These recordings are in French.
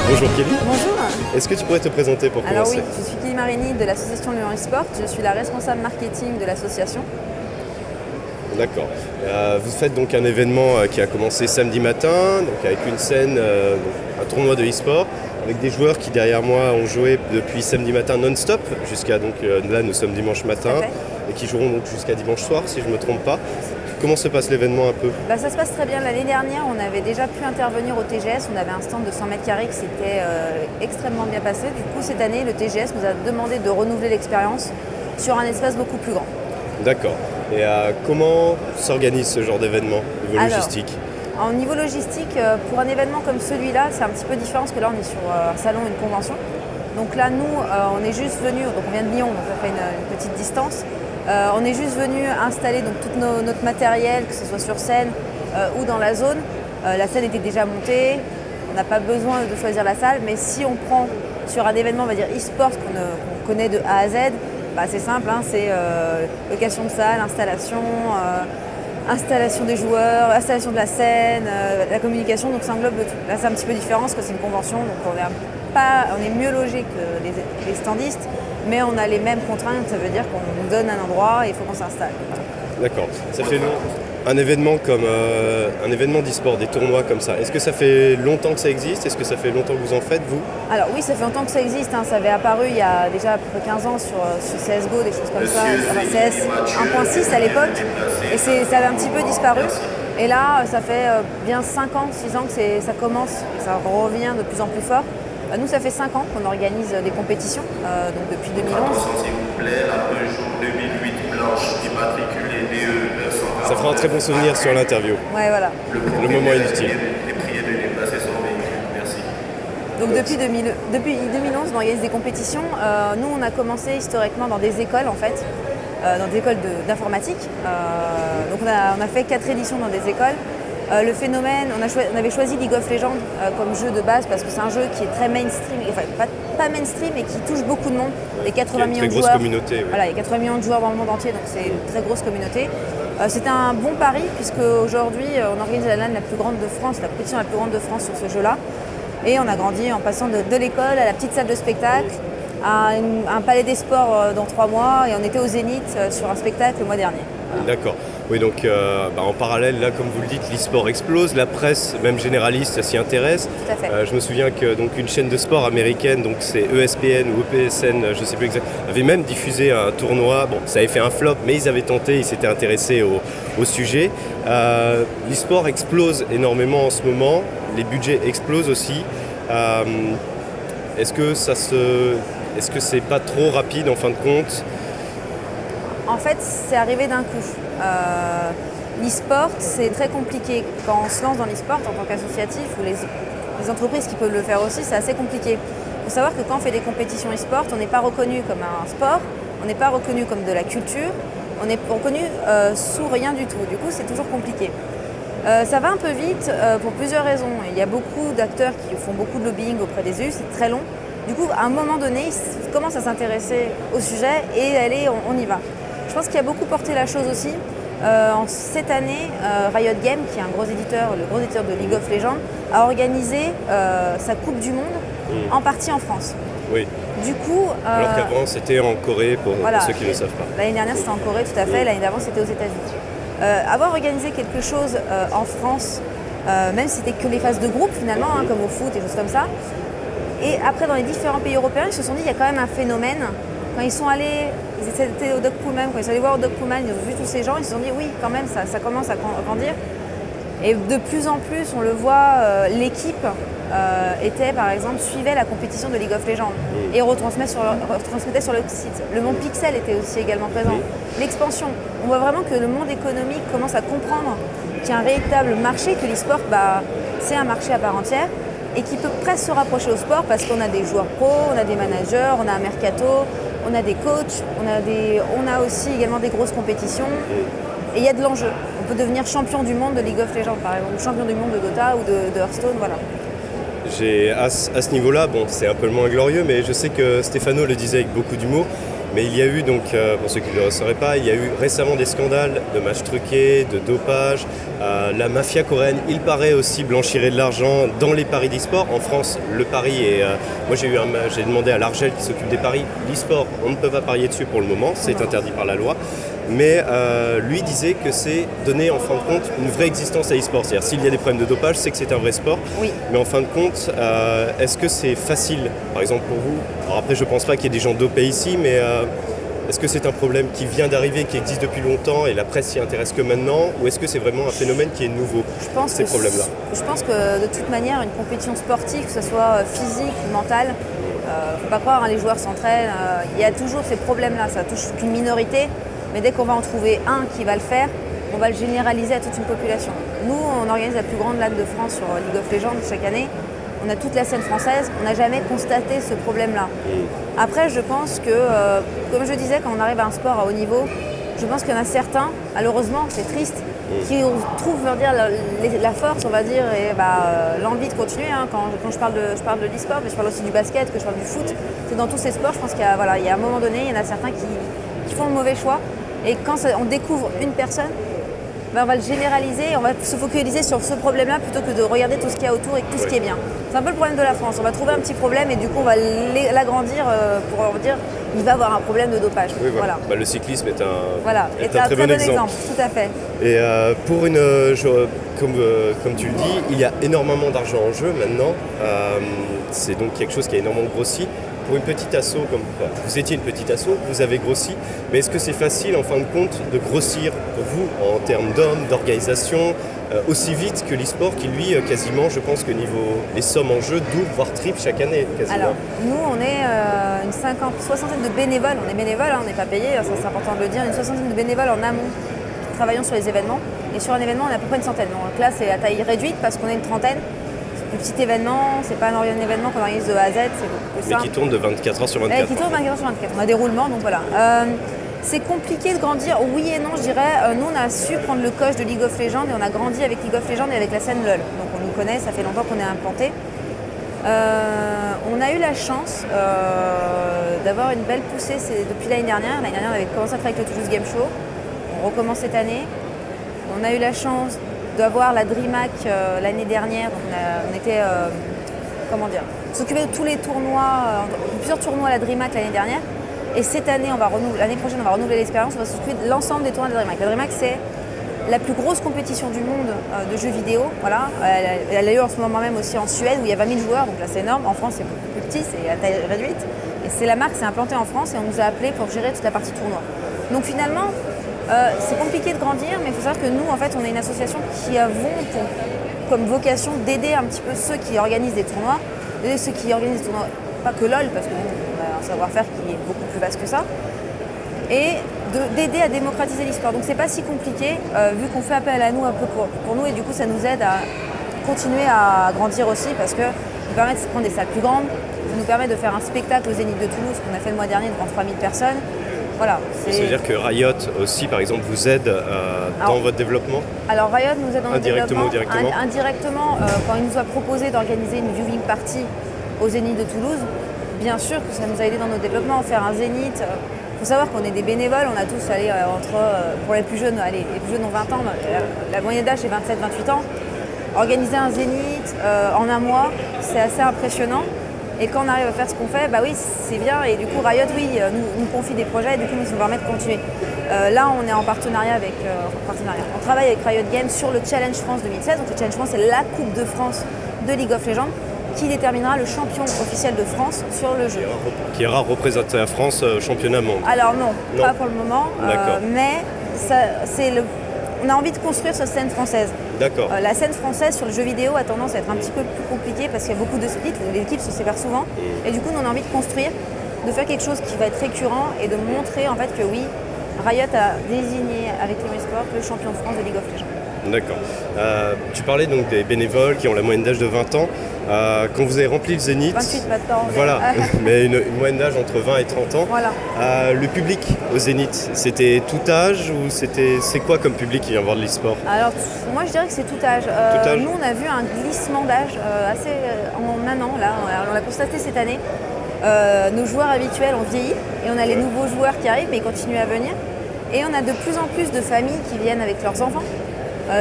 Bonjour Kelly, Bonjour. est-ce que tu pourrais te présenter pour Alors commencer? oui, je suis Kelly Marini de l'association Lyon eSport. Je suis la responsable marketing de l'association. D'accord. Vous faites donc un événement qui a commencé samedi matin, donc avec une scène, donc un tournoi de e-sport, avec des joueurs qui derrière moi ont joué depuis samedi matin non-stop, jusqu'à donc là nous sommes dimanche matin, Tout à fait. et qui joueront donc jusqu'à dimanche soir si je ne me trompe pas. Comment se passe l'événement un peu? Ça se passe très bien. L'année dernière, on avait déjà pu intervenir au TGS. On avait un stand de 100 mètres carrés qui s'était extrêmement bien passé. Du coup, cette année, le TGS nous a demandé de renouveler l'expérience sur un espace beaucoup plus grand. D'accord. Et comment s'organise ce genre d'événement, niveau Alors, logistique? En niveau logistique, pour un événement comme celui-là, c'est un petit peu différent parce que là, on est sur un salon, une convention. Donc là, nous, on est juste venus, donc on vient de Lyon, donc ça fait une petite distance. On est juste venu installer donc, tout notre matériel, que ce soit sur scène ou dans la zone. La scène était déjà montée, on n'a pas besoin de choisir la salle, mais si on prend sur un événement, on va dire e-sport qu'on connaît de A à Z, c'est simple, hein, c'est location de salle, installation des joueurs, installation de la scène, la communication, donc ça englobe le tout. Là c'est un petit peu différent parce que c'est une convention, donc on est mieux logé que les standistes, mais on a les mêmes contraintes, ça veut dire qu'on nous donne un endroit et il faut qu'on s'installe. Voilà. D'accord. Ça fait un événement comme un événement d'e-sport, des tournois comme ça. Est-ce que ça fait longtemps que ça existe? Est-ce que ça fait longtemps que vous en faites, vous? Alors oui, ça fait longtemps que ça existe, hein. Ça avait apparu il y a déjà à peu près 15 ans sur CSGO, des choses comme ça, enfin, CS 1.6 à l'époque, et ça avait un petit peu disparu. Et là, ça fait bien 5 ans, 6 ans que ça commence, et ça revient de plus en plus fort. Nous, ça fait 5 ans qu'on organise des compétitions, donc depuis 2011. S'il vous plaît, la Peugeot 2008 blanche immatriculée DE 940. Ça fera un très bon souvenir sur l'interview. Ouais, voilà. Le moment est inutile. Et priez de déplacer son véhicule. Merci. Donc depuis 2011, on organise des compétitions. Nous, on a commencé historiquement dans des écoles, en fait, dans des écoles d'informatique. Donc on a fait 4 éditions dans des écoles. Le phénomène, on avait choisi League of Legends comme jeu de base parce que c'est un jeu qui est très mainstream, enfin pas mainstream, mais qui touche beaucoup de monde. Les 80 millions de joueurs. Très grosse communauté. Oui. Voilà, il y a 80 millions de joueurs dans le monde entier, donc c'est une très grosse communauté. C'était un bon pari puisque aujourd'hui, on organise la LAN la plus grande de France, la compétition la plus grande de France sur ce jeu-là. Et on a grandi en passant de l'école à la petite salle de spectacle, à un palais des sports dans 3 mois, et on était au Zénith sur un spectacle le mois dernier. Voilà. D'accord. Oui, donc en parallèle, là, comme vous le dites, l'e-sport explose, la presse, même généraliste, s'y intéresse. Tout à fait. Je me souviens que donc une chaîne de sport américaine, donc c'est ESPN ou EPSN, je ne sais plus exactement, avait même diffusé un tournoi. Bon, ça avait fait un flop, mais ils avaient tenté, ils s'étaient intéressés au sujet. L'e-sport explose énormément en ce moment, les budgets explosent aussi. Est-ce que c'est pas trop rapide en fin de compte? En fait, c'est arrivé d'un coup. L'e-sport, c'est très compliqué. Quand on se lance dans l'e-sport en tant qu'associatif ou les entreprises qui peuvent le faire aussi, c'est assez compliqué. Il faut savoir que quand on fait des compétitions e-sport, on n'est pas reconnu comme un sport, on n'est pas reconnu comme de la culture, on est reconnu sous rien du tout. Du coup, c'est toujours compliqué. Ça va un peu vite pour plusieurs raisons. Il y a beaucoup d'acteurs qui font beaucoup de lobbying auprès des élus, c'est très long. Du coup, à un moment donné, ils commencent à s'intéresser au sujet et allez, on y va. Je pense qu'il y a beaucoup porté la chose aussi. Cette année, Riot Games, qui est un gros éditeur, le gros éditeur de League of Legends, a organisé sa Coupe du Monde en partie en France. Oui. Du coup, Alors qu'avant, c'était en Corée, pour ceux qui ne le savent pas. L'année dernière, c'était en Corée, tout à fait. L'année d'avant, c'était aux États-Unis. Avoir organisé quelque chose en France, même si c'était que les phases de groupe finalement, comme au foot et choses comme ça, et après dans les différents pays européens, ils se sont dit il y a quand même un phénomène. Quand ils sont allés, ils étaient au Dog Pullman, quand ils sont allés voir au Dog Pullman, ils ont vu tous ces gens, ils se sont dit oui, quand même, ça commence à grandir. Et de plus en plus, on le voit, l'équipe suivait la compétition de League of Legends et retransmettait sur le site. Le monde Pixel était aussi également présent. L'expansion, on voit vraiment que le monde économique commence à comprendre qu'il y a un véritable marché, que l'e-sport, c'est un marché à part entière et qui peut presque se rapprocher au sport parce qu'on a des joueurs pros, on a des managers, on a un mercato, on a des coachs, on a aussi également des grosses compétitions et il y a de l'enjeu. On peut devenir champion du monde de League of Legends par exemple, ou champion du monde de Dota ou de Hearthstone, voilà. À ce niveau-là, bon, c'est un peu le moins glorieux, mais je sais que Stéphano le disait avec beaucoup d'humour, Mais il y a eu donc, pour ceux qui ne le sauraient pas, il y a eu récemment des scandales de matchs truqués, de dopage. La mafia coréenne, il paraît aussi blanchirait de l'argent dans les paris d'e-sport. En France, le pari est... moi j'ai demandé à l'Argel qui s'occupe des paris. L'e-sport, on ne peut pas parier dessus pour le moment, c'est interdit par la loi. Mais lui disait que c'est donner en fin de compte une vraie existence à l'e-sport. C'est-à-dire s'il y a des problèmes de dopage, c'est que c'est un vrai sport. Oui. Mais en fin de compte, est-ce que c'est facile, par exemple pour vous? Alors après, je ne pense pas qu'il y ait des gens dopés ici, mais est-ce que c'est un problème qui vient d'arriver, qui existe depuis longtemps et la presse s'y intéresse que maintenant? Ou est-ce que c'est vraiment un phénomène qui est nouveau, ces problèmes-là? Je pense que de toute manière, une compétition sportive, que ce soit physique ou mentale, faut pas croire, hein, les joueurs s'entraînent, il y a toujours ces problèmes-là, ça touche qu'une minorité. Mais dès qu'on va en trouver un qui va le faire, on va le généraliser à toute une population. Nous, on organise la plus grande LAN de France sur League of Legends chaque année. On a toute la scène française, on n'a jamais constaté ce problème-là. Après, je pense que, comme je disais, quand on arrive à un sport à haut niveau, je pense qu'il y en a certains, malheureusement, c'est triste, qui trouvent la force, on va dire, et l'envie de continuer. Hein. Quand je parle de l'e-sport, mais je parle aussi du basket, que je parle du foot. C'est dans tous ces sports, je pense qu'il y a, il y a un moment donné, il y en a certains qui font le mauvais choix. Et quand on découvre une personne, on va le généraliser, on va se focaliser sur ce problème-là plutôt que de regarder tout ce qu'il y a autour et tout ce qui est bien. C'est un peu le problème de la France. On va trouver un petit problème et du coup on va l'agrandir pour dire il va avoir un problème de dopage. Oui, voilà. Le cyclisme est un très bon exemple. Tout à fait. Et pour comme tu le dis, il y a énormément d'argent en jeu maintenant. C'est donc quelque chose qui a énormément grossi. Pour une petite asso, comme vous étiez une petite asso, vous avez grossi, mais est-ce que c'est facile en fin de compte de grossir pour vous en termes d'hommes, d'organisation, aussi vite que l'e-sport qui lui quasiment, je pense que niveau les sommes en jeu double voire triple chaque année quasiment. Alors nous on est une soixantaine de bénévoles, on est bénévoles, hein, on n'est pas payé, ça c'est important de le dire, une soixantaine de bénévoles en amont travaillant sur les événements et sur un événement on est à peu près une centaine. Donc là c'est à taille réduite parce qu'on est une trentaine. Plus petit événement, c'est pas un événement qu'on organise de A à Z, c'est beaucoup plus simple. Mais qui tourne de 24 heures sur 24. Qui tourne 24 heures sur 24. On a des roulements, donc voilà. C'est compliqué de grandir, oui et non, je dirais. Nous, on a su prendre le coach de League of Legends et on a grandi avec League of Legends et avec la scène LoL. Donc on nous connaît, ça fait longtemps qu'on est implanté. On a eu la chance d'avoir une belle poussée depuis l'année dernière. L'année dernière, on avait commencé à travailler avec le Toulouse Game Show. On recommence cette année. On a eu la chance d'avoir la DreamHack l'année dernière. Donc on était, s'occuper de tous les tournois, plusieurs tournois à la DreamHack l'année dernière. Et cette année, l'année prochaine, on va renouveler l'expérience. On va s'occuper de l'ensemble des tournois de la DreamHack. La DreamHack, c'est la plus grosse compétition du monde de jeux vidéo. Voilà. Elle a eu en ce moment même aussi en Suède où il y a 20 000 joueurs, donc là c'est énorme. En France, c'est beaucoup plus petit, c'est à taille réduite. Et c'est la marque s'est implantée en France et on nous a appelés pour gérer toute la partie tournoi. Donc finalement, c'est compliqué de grandir, mais il faut savoir que nous, en fait, on est une association qui avons comme vocation d'aider un petit peu ceux qui organisent des tournois, d'aider ceux qui organisent des tournois, pas que LOL, parce que nous, on a un savoir-faire qui est beaucoup plus vaste que ça, et d'aider à démocratiser l'e-sport. Donc c'est pas si compliqué, vu qu'on fait appel à nous un peu pour nous, et du coup, ça nous aide à continuer à grandir aussi, parce que ça nous permet de prendre des salles plus grandes, ça nous permet de faire un spectacle au Zénith de Toulouse qu'on a fait le mois dernier devant 3000 personnes. Voilà, ça veut dire que Riot aussi, par exemple, vous aide dans votre développement? Alors Riot nous aide dans notre développement. Indirectement Indirectement, quand il nous a proposé d'organiser une viewing party au Zénith de Toulouse, bien sûr que ça nous a aidé dans notre développement. Faire un Zénith, il faut savoir qu'on est des bénévoles, on a tous allé pour les plus jeunes, les plus jeunes ont 20 ans, la moyenne d'âge est 27-28 ans. Organiser un Zénith en un mois, c'est assez impressionnant. Et quand on arrive à faire ce qu'on fait, oui, c'est bien. Et du coup, Riot, oui, nous confie des projets et du coup, nous nous permet de continuer. Là, on est en partenariat avec... On travaille avec Riot Games sur le Challenge France 2016. Donc, le Challenge France, c'est la Coupe de France de League of Legends qui déterminera le champion officiel de France sur le jeu. Qui ira représenter la France au championnat monde. Alors non, pas pour le moment. Mais on a envie de construire cette scène française. D'accord. La scène française sur le jeu vidéo a tendance à être un petit peu plus compliquée parce qu'il y a beaucoup de splits, les équipes se séparent souvent. Et du coup, nous, on a envie de construire, de faire quelque chose qui va être récurrent et de montrer en fait que oui, Riot a désigné avec l'e-sport le champion de France de League of Legends. D'accord. Tu parlais donc des bénévoles qui ont la moyenne d'âge de 20 ans. Quand vous avez rempli le Zénith... 28 maintenant. Voilà, mais une moyenne d'âge entre 20 et 30 ans. Voilà. Le public au Zénith, c'était tout âge ou c'est quoi comme public qui vient voir de l'e-sport? Alors, moi je dirais que c'est tout âge. Tout âge. Nous, on a vu un glissement d'âge assez en un an, là. On l'a constaté cette année. nos joueurs habituels ont vieilli et on a les nouveaux joueurs qui arrivent mais ils continuent à venir. Et on a de plus en plus de familles qui viennent avec leurs enfants,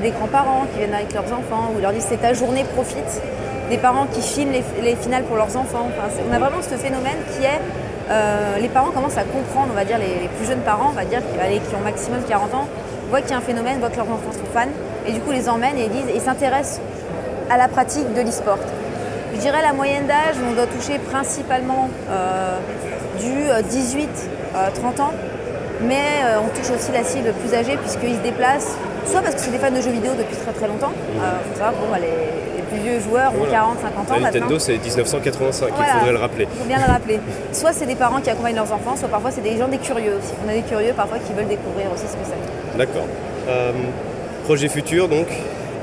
des grands-parents qui viennent avec leurs enfants, ou leur disent c'est ta journée, profite. Des parents qui filment les finales pour leurs enfants. Enfin, on a vraiment ce phénomène qui est, les parents commencent à comprendre, on va dire les plus jeunes parents, on va dire qui ont maximum 40 ans, voient qu'il y a un phénomène, voient que leurs enfants sont fans, et du coup les emmènent et ils s'intéressent à la pratique de l'e-sport. Je dirais la moyenne d'âge, on doit toucher principalement du 18-30 ans, mais on touche aussi la cible plus âgée puisqu'ils se déplacent, soit parce que c'est des fans de jeux vidéo depuis très très longtemps, faut savoir que les plus vieux joueurs ont 40-50 ans Nintendo maintenant. c'est 1985, Voilà, il faudrait le rappeler. Il faut bien le rappeler. Soit c'est des parents qui accompagnent leurs enfants, soit parfois c'est des gens, des curieux aussi. On a des curieux parfois qui veulent découvrir aussi ce que c'est. D'accord. Projet futur donc?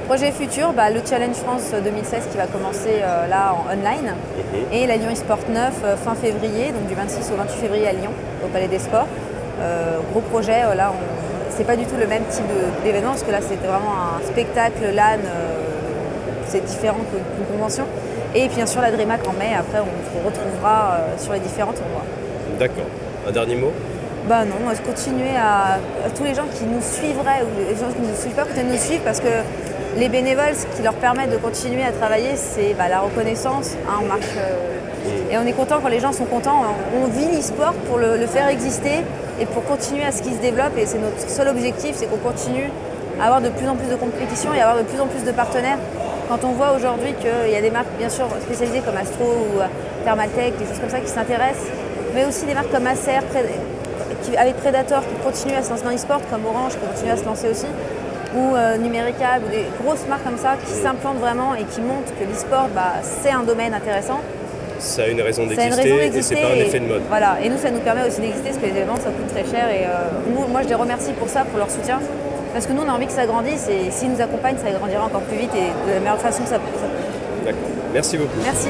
Projet futur, le Challenge France 2016 qui va commencer là en online et la Lyon eSport 9 fin février, donc du 26 au 28 février à Lyon, au Palais des Sports. Gros projet, là c'est pas du tout le même type d'événement parce que là c'était vraiment un spectacle LAN, c'est différent qu'une convention. Et puis bien sûr la DreamHack en mai, après on se retrouvera sur les différents tournois. D'accord. Un dernier mot? Non, on va continuer à tous les gens qui nous suivraient ou les gens qui ne nous suivent pas, continuer de nous suivre parce que les bénévoles, ce qui leur permet de continuer à travailler, c'est la reconnaissance. On marche, et on est content quand les gens sont contents. On vit l'e-sport pour le faire exister et pour continuer à ce qu'il se développe. Et c'est notre seul objectif, c'est qu'on continue à avoir de plus en plus de compétitions et à avoir de plus en plus de partenaires. Quand on voit aujourd'hui qu'il y a des marques bien sûr spécialisées comme Astro ou Thermaltech, des choses comme ça qui s'intéressent, mais aussi des marques comme Acer, avec Predator qui continuent à se lancer dans l'e-sport, comme Orange qui continue à se lancer aussi, ou Numérica, ou des grosses marques comme ça qui s'implantent vraiment et qui montrent que l'e-sport, c'est un domaine intéressant. Ça a une raison d'exister et c'est pas un effet de mode. Voilà, et nous ça nous permet aussi d'exister parce que les événements ça coûte très cher et moi je les remercie pour ça, pour leur soutien. Parce que nous on a envie que ça grandisse et s'ils nous accompagnent, ça grandira encore plus vite et de la meilleure façon que ça peut. D'accord. Merci beaucoup. Merci.